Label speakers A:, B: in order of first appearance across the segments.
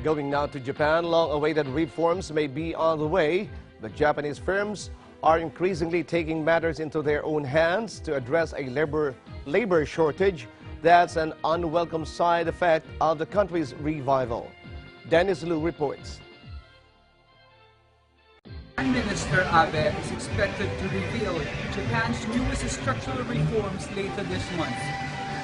A: Going now to Japan, long-awaited reforms may be on the way, but Japanese firms are increasingly taking matters into their own hands to address a labor shortage that's an unwelcome side effect of the country's revival. Dennis Liu reports.
B: Prime Minister Abe is expected to reveal Japan's newest structural reforms later this month.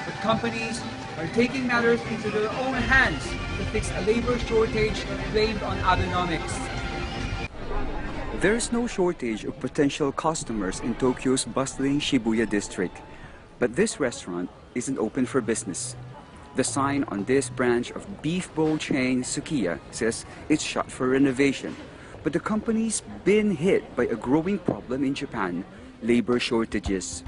B: But companies are taking matters into their own hands to fix a labor shortage blamed on Abenomics.
C: There's no shortage of potential customers in Tokyo's bustling Shibuya district, but this restaurant isn't open for business. The sign on this branch of beef bowl chain Sukiya says it's shut for renovation, but the company's been hit by a growing problem in Japan, labor shortages.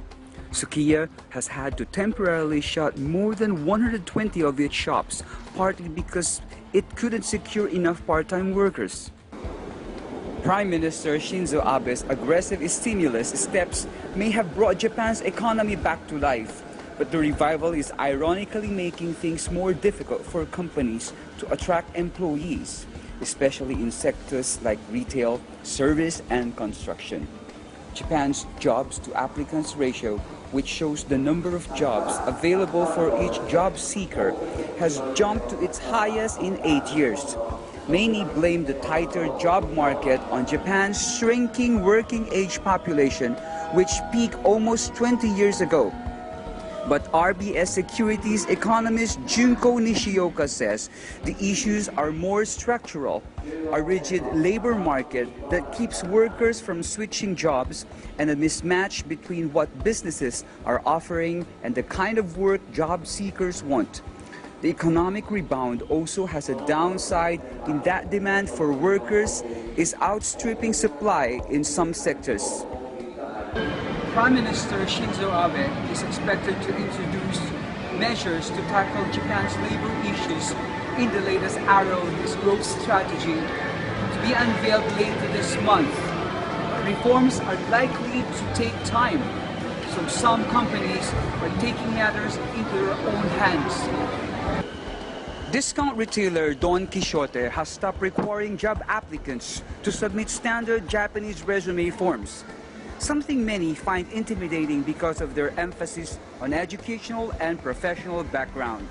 C: Sukiya has had to temporarily shut more than 120 of its shops, partly because it couldn't secure enough part-time workers. Prime Minister Shinzo Abe's aggressive stimulus steps may have brought Japan's economy back to life, but the revival is ironically making things more difficult for companies to attract employees, especially in sectors like retail, service, and construction. Japan's jobs to applicants ratio, which shows the number of jobs available for each job seeker, has jumped to its highest in 8 years. Many blame the tighter job market on Japan's shrinking working age population, which peaked almost 20 years ago. But RBS Securities economist Junko Nishioka says the issues are more structural. A rigid labor market that keeps workers from switching jobs and a mismatch between what businesses are offering and the kind of work job seekers want. The economic rebound also has a downside in that demand for workers is outstripping supply in some sectors.
B: Prime Minister Shinzo Abe is expected to introduce measures to tackle Japan's labor issues in the latest arrow of his growth strategy to be unveiled later this month. Reforms are likely to take time, so some companies are taking matters into their own hands.
C: Discount retailer Don Quixote has stopped requiring job applicants to submit standard Japanese resume forms, something many find intimidating because of their emphasis on educational and professional background.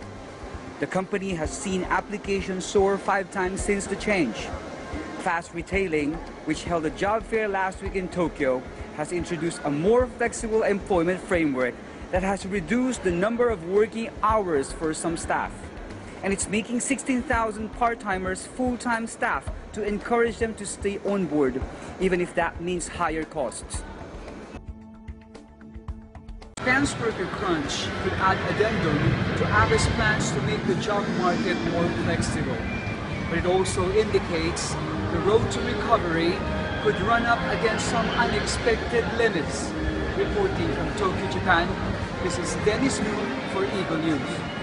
C: The company has seen applications soar 5 times since the change. Fast Retailing, which held a job fair last week in Tokyo, has introduced a more flexible employment framework that has reduced the number of working hours for some staff. And it's making 16,000 part-timers full-time staff to encourage them to stay on board, even if that means higher costs.
B: Japan's worker crunch could add addendum to Abe's plans to make the job market more flexible. But it also indicates the road to recovery could run up against some unexpected limits. Reporting from Tokyo, Japan, this is Dennis Liu for Eagle News.